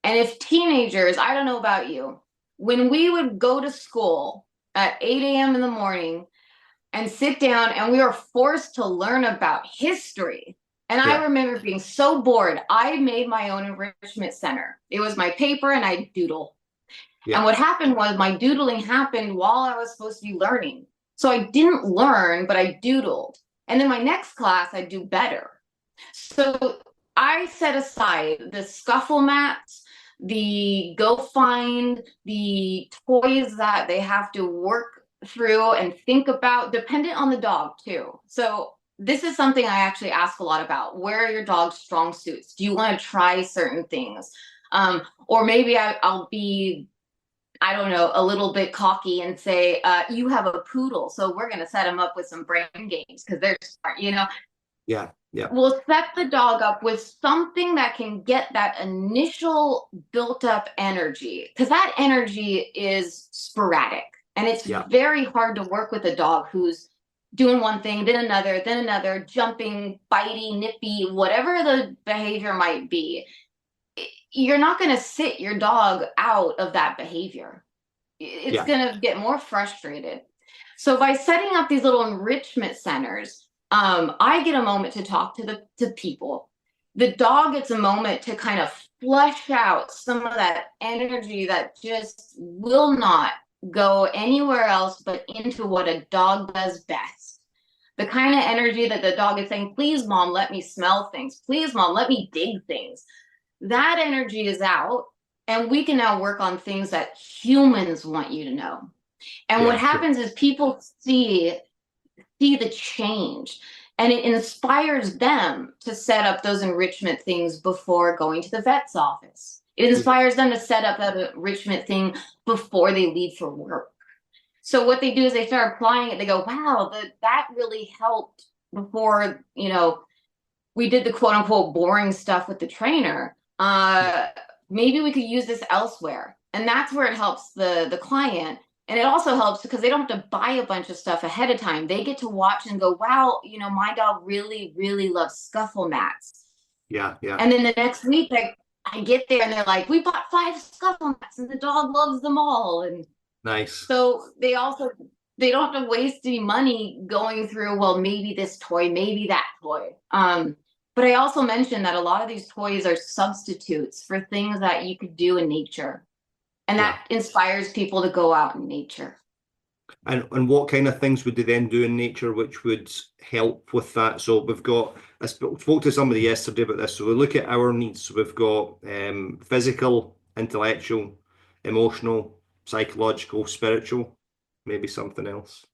And if teenagers, I don't know about you, when we would go to school at 8 a.m. in the morning and sit down and we were forced to learn about history. And I remember being so bored. I made my own enrichment center. It was my paper and I doodle. Yeah. And what happened was my doodling happened while I was supposed to be learning. So I didn't learn, but I doodled. And then my next class, I'd do better. So I set aside the scuffle mats, the go find, the toys that they have to work through and think about, dependent on the dog too. So this is something I actually ask a lot about. Where are your dog's strong suits? Do you want to try certain things? Or maybe I'll be, I don't know, a little bit cocky and say, you have a poodle, so we're going to set him up with some brain games because they're smart, Yeah, yeah. We'll set the dog up with something that can get that initial built up energy, because that energy is sporadic and it's very hard to work with a dog who's doing one thing, then another, jumping, biting, nippy, whatever the behavior might be. You're not going to sit your dog out of that behavior. It's going to get more frustrated. So by setting up these little enrichment centers, I get a moment to talk to people. The dog gets a moment to kind of flush out some of that energy that just will not go anywhere else but into what a dog does best. The kind of energy that the dog is saying, please, mom, let me smell things. Please, mom, let me dig things. That energy is out, and we can now work on things that humans want you to know. And what happens is people see the change, and it inspires them to set up those enrichment things before going to the vet's office. It inspires them to set up that enrichment thing before they leave for work. So what they do is they start applying it. They go, wow, that really helped before, we did the quote unquote boring stuff with the trainer. Maybe we could use this elsewhere. And that's where it helps the client. And it also helps because they don't have to buy a bunch of stuff ahead of time. They get to watch and go, wow, my dog really, really loves scuffle mats. Yeah, yeah. And then the next week, I get there and they're like, we bought 5 scuffle mats and the dog loves them all. And nice. So they don't have to waste any money going through, well, maybe this toy, maybe that toy. But I also mentioned that a lot of these toys are substitutes for things that you could do in nature. And that inspires people to go out in nature. And what kind of things would they then do in nature which would help with that? So we've got, I spoke to somebody yesterday about this. So we look at our needs. So we've got physical, intellectual, emotional, psychological, spiritual, maybe something else.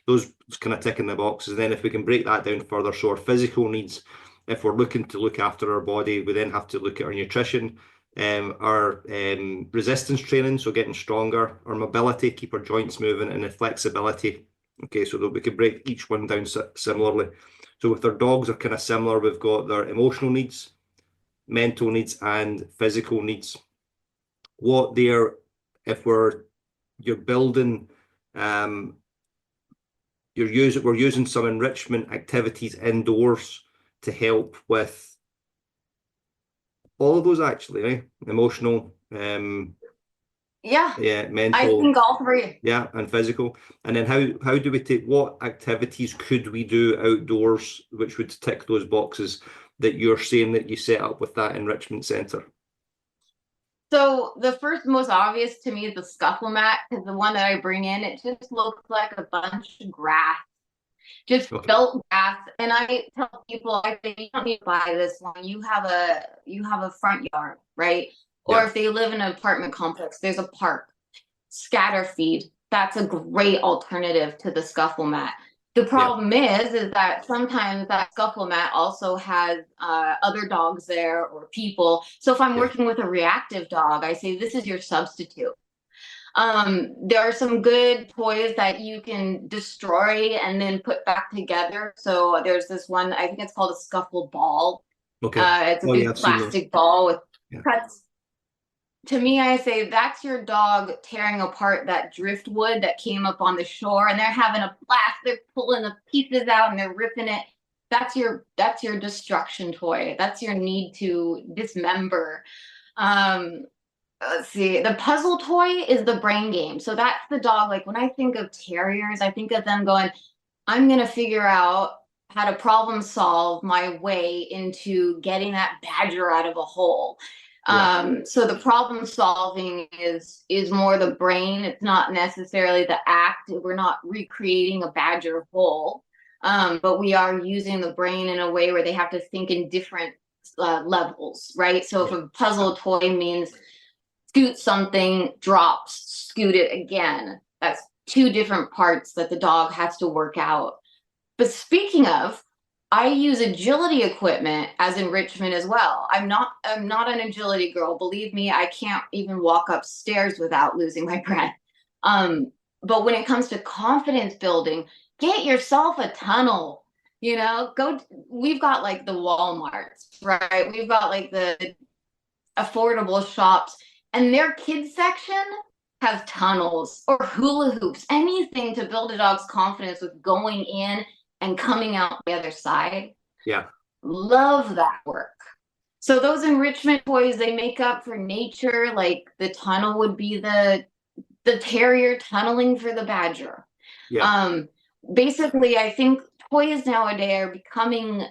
Those kind of tick in the boxes. And then if we can break that down further, so our physical needs, if we're looking to look after our body, we then have to look at our nutrition, our resistance training, so getting stronger, our mobility, keep our joints moving, and the flexibility. Okay, so that we can break each one down similarly. So with our dogs are kind of similar. We've got their emotional needs, mental needs, and physical needs. What they're, if you're building, we're using some enrichment activities indoors to help with all of those actually, right? Emotional, Yeah, mental. I think all three. Yeah, and physical. And then how do we take, what activities could we do outdoors which would tick those boxes that you're saying that you set up with that enrichment center? So the first most obvious to me is the scuffle mat, because the one that I bring in, it just looks like a bunch of grass, just felt grass. And I tell people, I say, you don't need to buy this one. You have a front yard, right? Or if they live in an apartment complex, there's a park. Scatter feed. That's a great alternative to the scuffle mat. The problem is that sometimes that scuffle mat also has other dogs there or people. So if I'm working with a reactive dog, I say, this is your substitute. There are some good toys that you can destroy and then put back together. So there's this one, I think it's called a scuffle ball. It's a big plastic ball with cuts. To me, I say that's your dog tearing apart that driftwood that came up on the shore, and they're having a blast. They're pulling the pieces out and they're ripping it. That's your destruction toy. That's your need to dismember. Let's see. The puzzle toy is the brain game. So that's the dog. Like when I think of terriers, I think of them going, I'm going to figure out how to problem solve my way into getting that badger out of a hole. So the problem solving is more the brain. It's not necessarily the act. We're not recreating a badger hole, but we are using the brain in a way where they have to think in different levels, right? So if a puzzle toy means scoot something, drops, scoot it again, that's two different parts that the dog has to work out. But speaking of, I use agility equipment as enrichment as well. I'm not an agility girl. Believe me, I can't even walk upstairs without losing my breath. But when it comes to confidence building, get yourself a tunnel. We've got like the Walmarts, right? We've got like the affordable shops, and their kids section has tunnels or hula hoops, anything to build a dog's confidence with going in and coming out the other side. Love that work. So those enrichment toys, they make up for nature. Like the tunnel would be the terrier tunneling for the badger. Basically, I think toys nowadays are becoming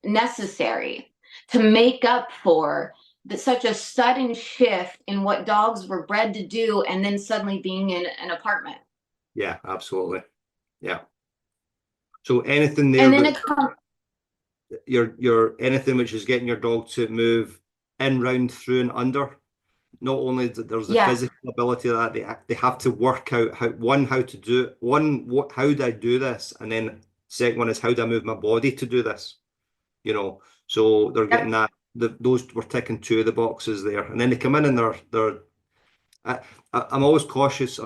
necessary to make up for such a sudden shift in what dogs were bred to do, and then suddenly being in an apartment. Yeah, absolutely. Yeah. So anything there, and then your anything which is getting your dog to move in, round, through, and under. Not only that there's the physical ability of that, they have to work out how to do it. How do I do this? And then second one is, how do I move my body to do this? So they're getting that. Those were ticking two of the boxes there, and then they come in and I'm always cautious.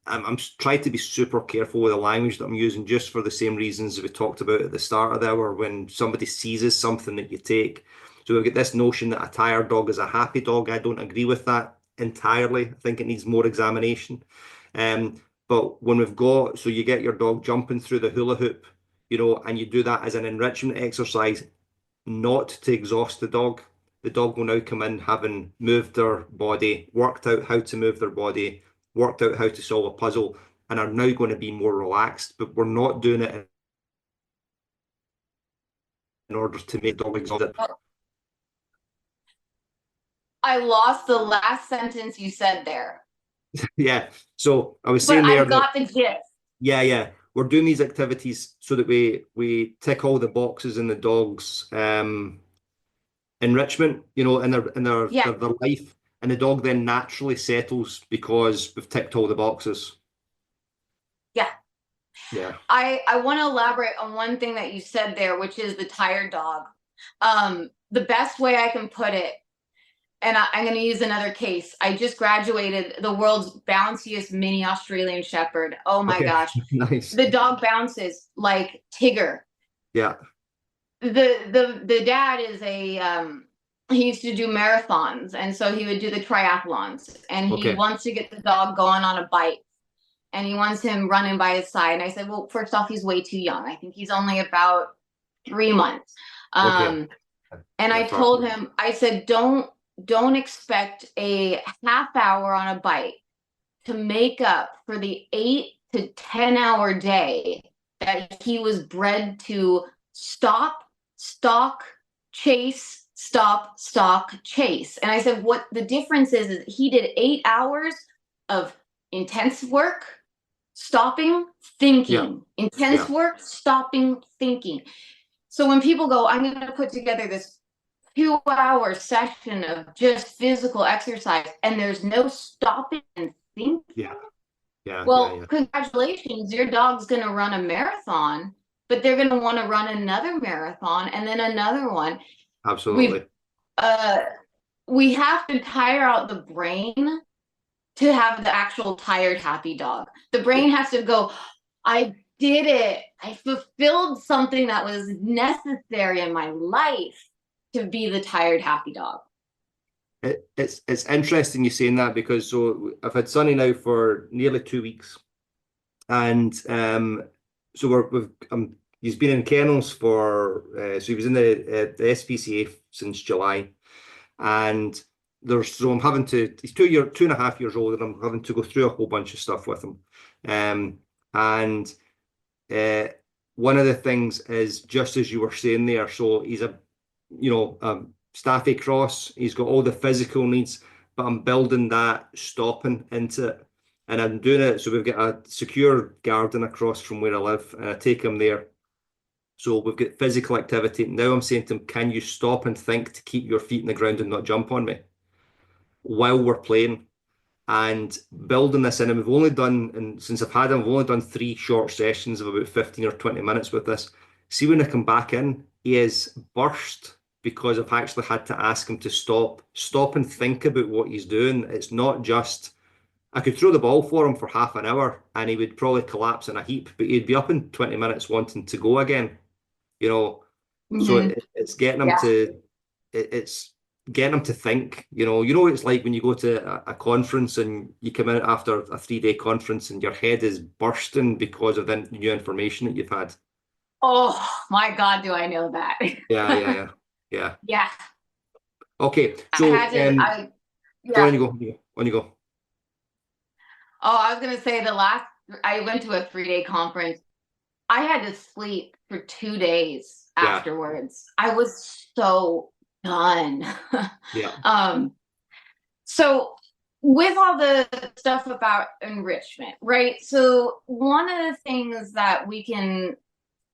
I'm trying to be super careful with the language that I'm using, just for the same reasons we talked about at the start of the hour, when somebody seizes something that you take. So we've got this notion that a tired dog is a happy dog. I don't agree with that entirely. I think it needs more examination. But when so you get your dog jumping through the hula hoop, and you do that as an enrichment exercise, not to exhaust the dog. The dog will now come in having moved their body, worked out how to move their body, worked out how to solve a puzzle, and are now going to be more relaxed. But we're not doing it in order to make the dog exhausted. I lost the last sentence you said there. Yeah. So I was But saying there I've that, got the gist. yeah, we're doing these activities so that we tick all the boxes in the dog's enrichment, in Yeah. their life, and the dog then naturally settles because we've ticked all the boxes. Yeah. Yeah. I want to elaborate on one thing that you said there, which is the tired dog. The best way I can put it, and I'm going to use another case. I just graduated the world's bounciest mini Australian Shepherd. Oh my Okay. gosh. Nice. The dog bounces like Tigger. Yeah. The dad is he used to do marathons, and so he would do the triathlons, and he Okay. wants to get the dog going on a bike, and he wants him running by his side. And I said, well, first off, he's way too young. I think he's only about 3 months. Okay. And I That's told right. him, I said, don't expect a half hour on a bike to make up for the 8 to 10 hour day that he was bred to stop, stalk, chase, stop, stalk, chase. And I said, what the difference is he did 8 hours of intense work, stopping, Yeah. thinking, intense Yeah. work, stopping, thinking. So when people go, I'm going to put together this 2 hour session of just physical exercise and there's no stopping and thinking. Yeah. Yeah. Well, congratulations, your dog's going to run a marathon, but they're going to want to run another marathon and then another one. Absolutely. We have to tire out the brain to have the actual tired, happy dog. The brain has to go, I did it. I fulfilled something that was necessary in my life to be the tired, happy dog. It's interesting you saying that, because so I've had Sonny now for nearly 2 weeks, and so he's been in kennels for so he was in the SPCA since July, and he's 2.5 years old, and I'm having to go through a whole bunch of stuff with him, and one of the things is just as you were saying there. So he's a Staffy cross. He's got all the physical needs, but I'm building that stopping into it. And I'm doing it. So we've got a secure garden across from where I live, and I take him there. So we've got physical activity. Now I'm saying to him, can you stop and think to keep your feet in the ground and not jump on me while we're playing? And building this in, and since I've had him, I've only done 3 short sessions of about 15 or 20 minutes with this. See, when I come back in, he is burst, because I've actually had to ask him to stop and think about what he's doing. It's not just, I could throw the ball for him for half an hour and he would probably collapse in a heap, but he'd be up in 20 minutes wanting to go again, So it's getting him it's getting him to think, it's like when you go to a conference and you come in after a 3-day conference and your head is bursting because of the new information that you've had. Oh my God, do I know that? Yeah. Yeah. Okay, so yeah. on you go. Oh, I was gonna say I went to a 3-day conference. I had to sleep for 2 days afterwards. I was so done. Yeah. So with all the stuff about enrichment, right? So one of the things that we can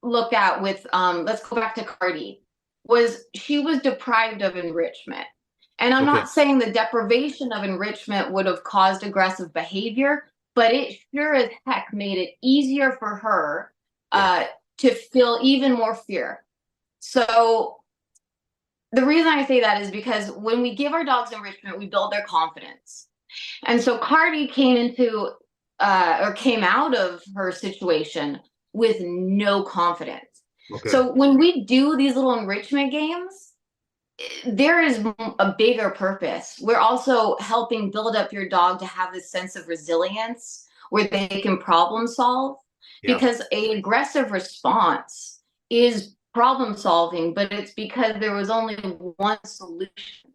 look at with let's go back to Cardi, was she was deprived of enrichment. And I'm not saying the deprivation of enrichment would have caused aggressive behavior, but it sure as heck made it easier for her to feel even more fear. So the reason I say that is because when we give our dogs enrichment, we build their confidence. And so Cardi came out of her situation with no confidence. So when we do these little enrichment games, there is a bigger purpose. We're also helping build up your dog to have this sense of resilience where they can problem solve, because an aggressive response is problem solving, but it's because there was only one solution.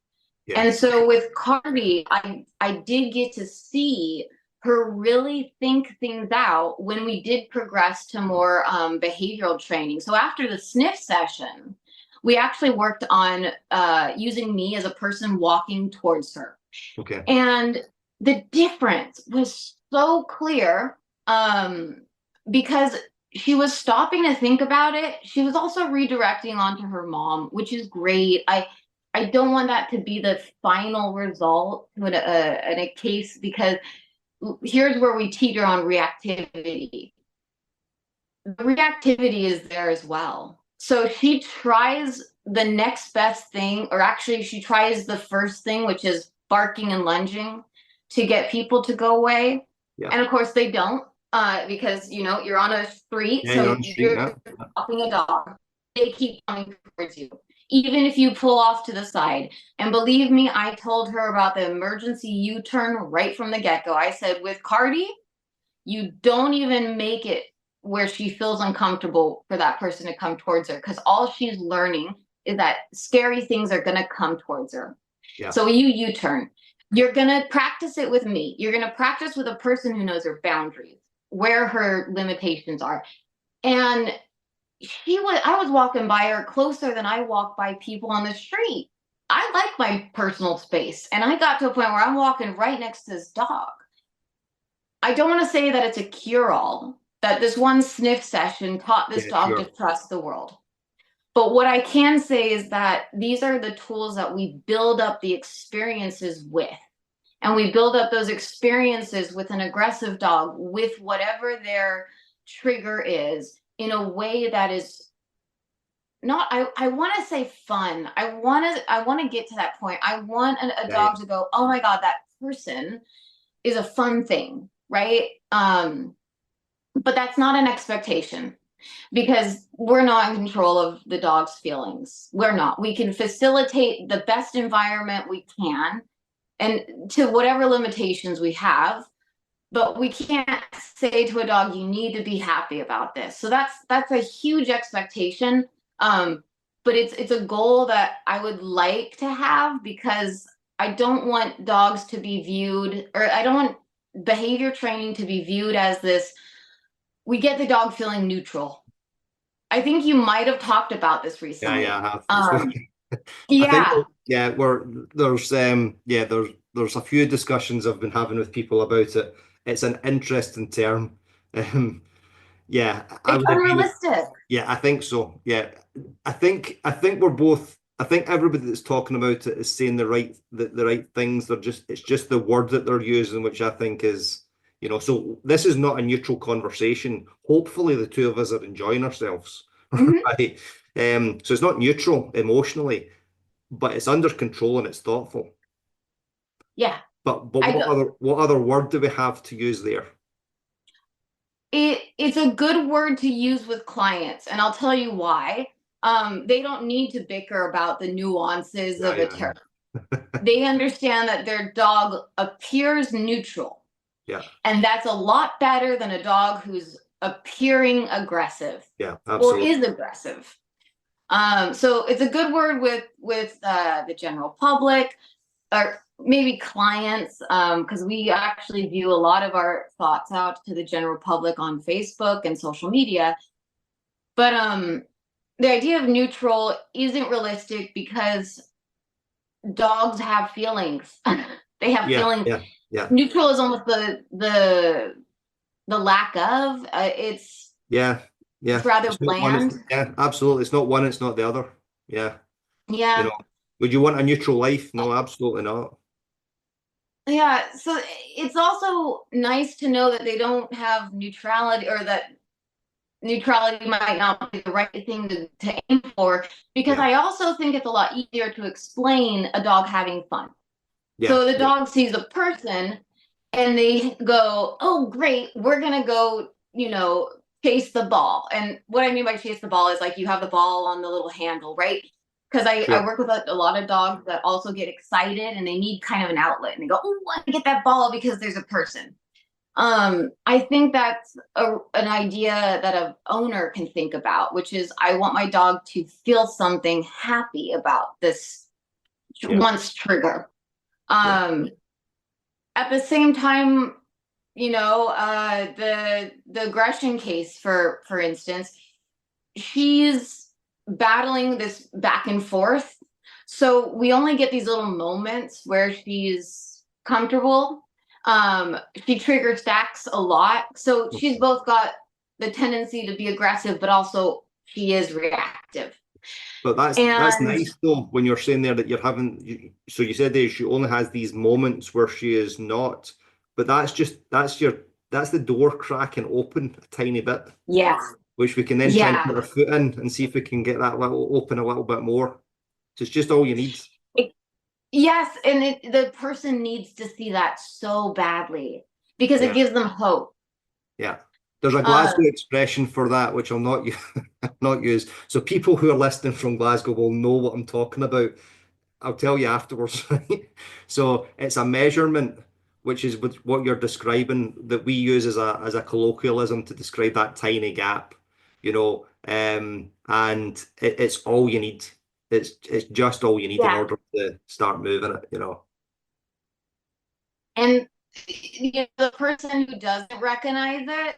And so with Cardi, I did get to see her really think things out when we did progress to more behavioral training. So after the sniff session, we actually worked on using me as a person walking towards her. And the difference was so clear, because she was stopping to think about it. She was also redirecting onto her mom, which is great. I don't want that to be the final result in a case, because here's where we teeter on reactivity. The reactivity is there as well. So she tries the next best thing, or actually she tries the first thing, which is barking and lunging to get people to go away. Yeah. And of course they don't, because you're on a street, Yeah, so you're on the street, you're walking a dog. They keep coming towards you, even if you pull off to the side. And believe me, I told her about the emergency U-turn right from the get-go. I said, with Cardi, you don't even make it where she feels uncomfortable for that person to come towards her, because all she's learning is that scary things are going to come towards her. Yeah. So you U-turn. You're going to practice it with me. You're going to practice with a person who knows her boundaries, where her limitations are. And I was walking by her closer than I walk by people on the street. I like my personal space. And I got to a point where I'm walking right next to this dog. I don't want to say that it's a cure-all, that this one sniff session taught this dog to trust the world. But what I can say is that these are the tools that we build up the experiences with. And we build up those experiences with an aggressive dog, with whatever their trigger is, in a way that is not, I want to say fun. I want to get to that point. I want a dog to go, oh my God, that person is a fun thing, right? But that's not an expectation, because we're not in control of the dog's feelings. We're not. We can facilitate the best environment we can, and to whatever limitations we have, but we can't say to a dog, you need to be happy about this. So that's a huge expectation. But it's a goal that I would like to have, because I don't want dogs to be viewed, or I don't want behavior training to be viewed as this, we get the dog feeling neutral. I think you might have talked about this recently. Yeah, I have. Yeah. There's a few discussions I've been having with people about it. It's an interesting term. Yeah, I It's would agree unrealistic. yeah, I think so. Yeah, I think we're both. I think everybody that's talking about it is saying the right things. It's just the word that they're using, which I think is, So this is not a neutral conversation. Hopefully, the two of us are enjoying ourselves, right? So it's not neutral emotionally, but it's under control and it's thoughtful. Yeah. But what other word do we have to use there? It's a good word to use with clients, and I'll tell you why. They don't need to bicker about the nuances of a term. They understand that their dog appears neutral. Yeah. And that's a lot better than a dog who's appearing aggressive. Yeah, absolutely. Or is aggressive. So it's a good word with the general public, or maybe clients, because we actually view a lot of our thoughts out to the general public on Facebook and social media. But the idea of neutral isn't realistic, because dogs have feelings. They have feelings. Yeah. Neutral is almost the lack of. It's rather bland. Yeah, absolutely. It's not one, it's not the other. Yeah. Yeah. Would you want a neutral life? No, absolutely not. Yeah, so it's also nice to know that they don't have neutrality, or that neutrality might not be the right thing to aim for, because I also think it's a lot easier to explain a dog having fun. So the dog sees a person and they go, oh, great, we're going to go, chase the ball. And what I mean by chase the ball is, like, you have the ball on the little handle, right? Because I work with a lot of dogs that also get excited and they need kind of an outlet, and they go, oh, I want to get that ball because there's a person. I think that's an idea that an owner can think about, which is, I want my dog to feel something happy about this once trigger. At the same time, the aggression case, for instance, she's battling this back and forth. So we only get these little moments where she's comfortable, She trigger stacks a lot. So she's both got the tendency to be aggressive, but also she is reactive. But that's And nice though, when you're saying there that you're having, so you said there she only has these moments where she is not, but that's the door cracking open a tiny bit, yeah, which we can then try and yeah. put our foot in and see if we can get that little open a little bit more. So it's just all you need. Yes, and the person needs to see that so badly because it Yeah, gives them hope. yeah. There's a Uh, Glasgow expression for that, which I'll not not use. So people who are listening from Glasgow will know what I'm talking about. I'll tell you afterwards, right? So it's a measurement, which is what you're describing, that we use as a colloquialism to describe that tiny gap, and it's all you need. It's just all you need in yeah, order to start moving it. and the person who doesn't recognize it,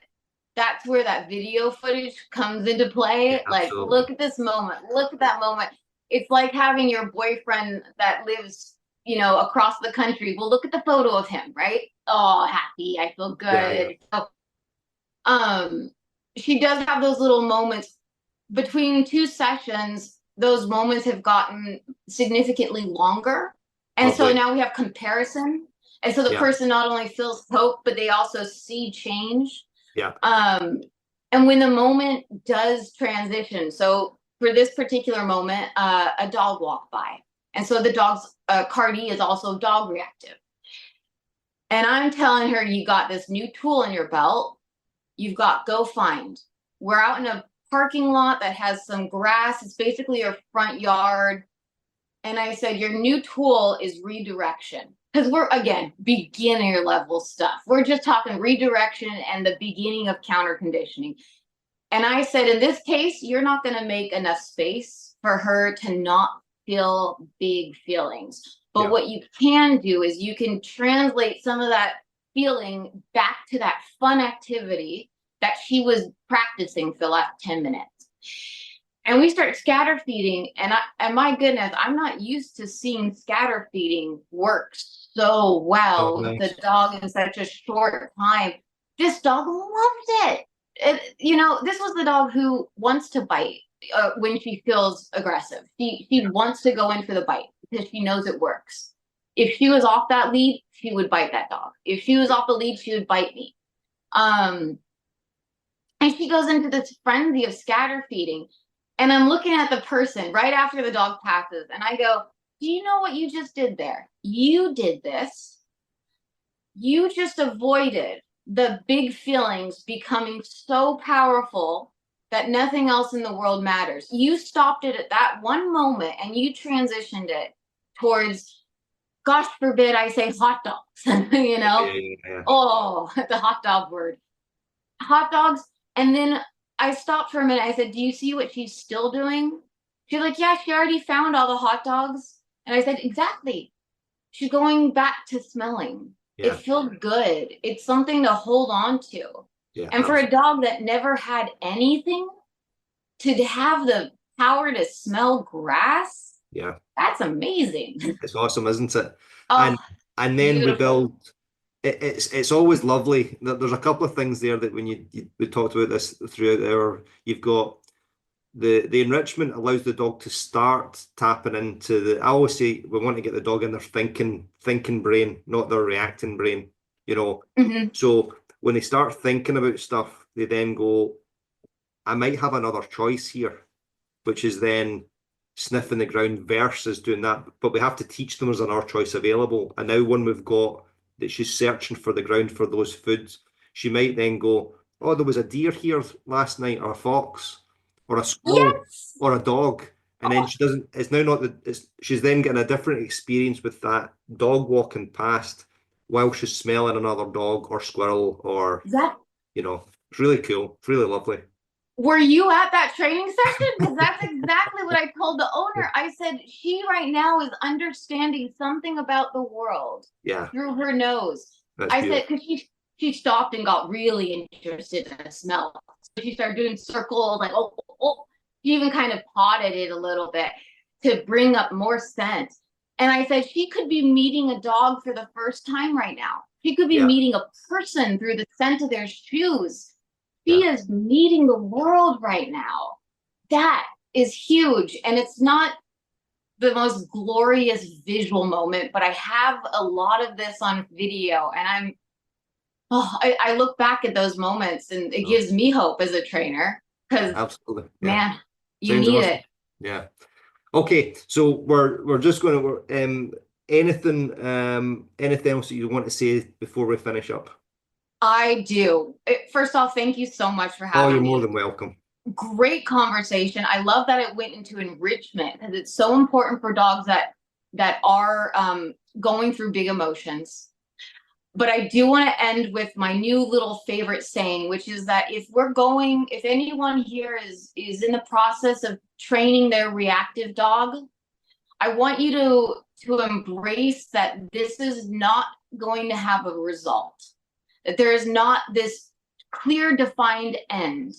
that's where that video footage comes into Yeah, play. Like, absolutely. look at this moment. Look at that moment. It's like having your boyfriend that lives, across the country. Well, look at the photo of him, right? Oh, happy. I feel Yeah, yeah. good. So, um, she does have those little moments between two sessions. Those moments have gotten significantly longer. And so Lovely. now we have comparison. And so the Yeah, person not only feels hope, but they also see change. yeah. Um, and when the moment does transition, so for this particular moment, a dog walked by. And so the dog's Cardi is also dog reactive. And I'm telling her, you got this new tool in your belt. You've got Go Find. We're out in a parking lot that has some grass. It's basically your front yard. And I said, your new tool is redirection. Because we're, again, beginner level stuff. We're just talking redirection and the beginning of counter conditioning. And I said, in this case, you're not going to make enough space for her to not feel big feelings. But Yeah. what you can do is you can translate some of that feeling back to that fun activity that she was practicing for the last 10 minutes. And we start scatter feeding, and my goodness, I'm not used to seeing scatter feeding work so Oh, well with the nice. dog in such a short time. This dog loves it. This was the dog who wants to bite when she feels aggressive. She wants to go in for the bite because she knows it works. If she was off that lead, she would bite that dog. If she was off the lead, she would bite me. And she goes into this frenzy of scatter feeding. And I'm looking at the person right after the dog passes, and I go, do you know what you just did there? You did this. You just avoided the big feelings becoming so powerful that nothing else in the world matters. You stopped it at that one moment and you transitioned it towards, gosh forbid I say hot dogs, Yeah. Oh, the hot dog word. Hot dogs. And then I stopped for a minute. I said, do you see what she's still doing? She's like, yeah, she already found all the hot dogs. And I said, exactly. She's going back to smelling. It Yeah. feels good. It's something to hold on to. Yeah. And for a dog that never had anything, to have the power to smell grass, Yeah. that's amazing. It's awesome, isn't it? Oh, And then we beautiful. build. It's always lovely. There's a couple of things there that when we talked about this throughout our, you've got the enrichment allows the dog to start tapping into I always say we want to get the dog in their thinking brain, not their reacting brain, Mm-hmm. So when they start thinking about stuff, they then go, I might have another choice here, which is then sniffing the ground versus doing that. But we have to teach them there's another choice available. And now when we've got that she's searching for the ground for those foods, she might then go, oh, there was a deer here last night, or a fox, or a squirrel, Yes. or a dog. And then Oh, she doesn't, it's now not she's then getting a different experience with that dog walking past while she's smelling another dog or squirrel or, that it's really cool. It's really lovely. Were you at that training session? Because that's exactly what I told the owner. I said, she right now is understanding something about the world Yeah, through her nose. that's I said, beautiful. because she stopped and got really interested in the smell. So she started doing circles, like, oh. She even kind of potted it a little bit to bring up more scent. And I said, she could be meeting a dog for the first time right now. She could be meeting a person through the scent of their shoes. She is meeting the world right now. That is huge. And it's not the most glorious visual moment, but I have a lot of this on video, and I look back at those moments, and it gives me hope as a trainer, because absolutely, man, you sounds need awesome. it. Yeah. Okay, so we're just going to anything else that you want to say before we finish up? I do. First off, thank you so much for having me. Oh, you're more than welcome. Great conversation. I love that it went into enrichment, because it's so important for dogs that are going through big emotions. But I do want to end with my new little favorite saying, which is that if anyone here is in the process of training their reactive dog, I want you to embrace that this is not going to have a result, that there is not this clear defined end,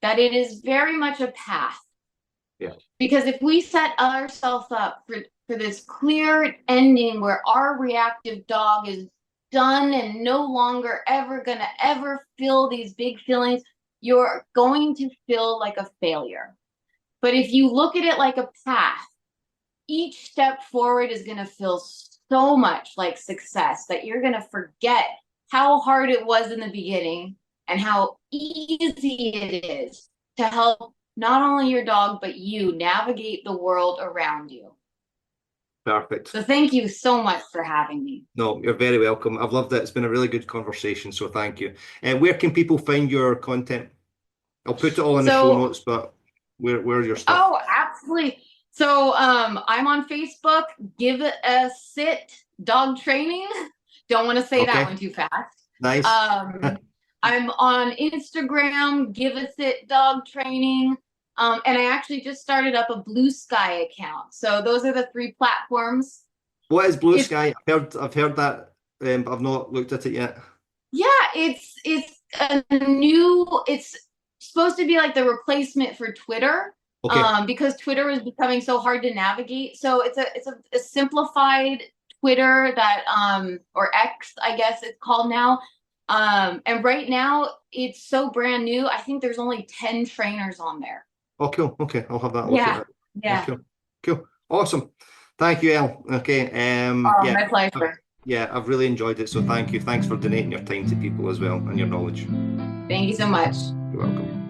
that it is very much a path. Yeah. Because if we set ourselves up for this clear ending where our reactive dog is done and no longer ever gonna ever feel these big feelings, you're going to feel like a failure. But if you look at it like a path, each step forward is gonna feel so much like success that you're gonna forget how hard it was in the beginning and how easy it is to help not only your dog, but you navigate the world around you. Perfect. So thank you so much for having me. No, you're very welcome. I've loved it. It's been a really good conversation, so thank you. And where can people find your content? I'll put it all in the show notes, but where's your stuff? Oh, absolutely. So I'm on Facebook, Give It a Sit Dog Training. Don't want to say that one too fast. Nice. I'm on Instagram, Give a Sit Dog Training. And I actually just started up a Blue Sky account. So those are the 3 platforms. What is Blue Sky? I've heard that, but I've not looked at it yet. Yeah, it's it's supposed to be like the replacement for Twitter. Okay. Because Twitter is becoming so hard to navigate. So it's a simplified Twitter that or X, I guess it's called now. And right now it's so brand new. I think there's only 10 trainers on there. Oh, cool. Okay, I'll have that. Look at that. Yeah. Cool. Awesome. Thank you, Elle. Okay. My pleasure. I've really enjoyed it. So thank you. Thanks for donating your time to people as well and your knowledge. Thank you so much. You're welcome.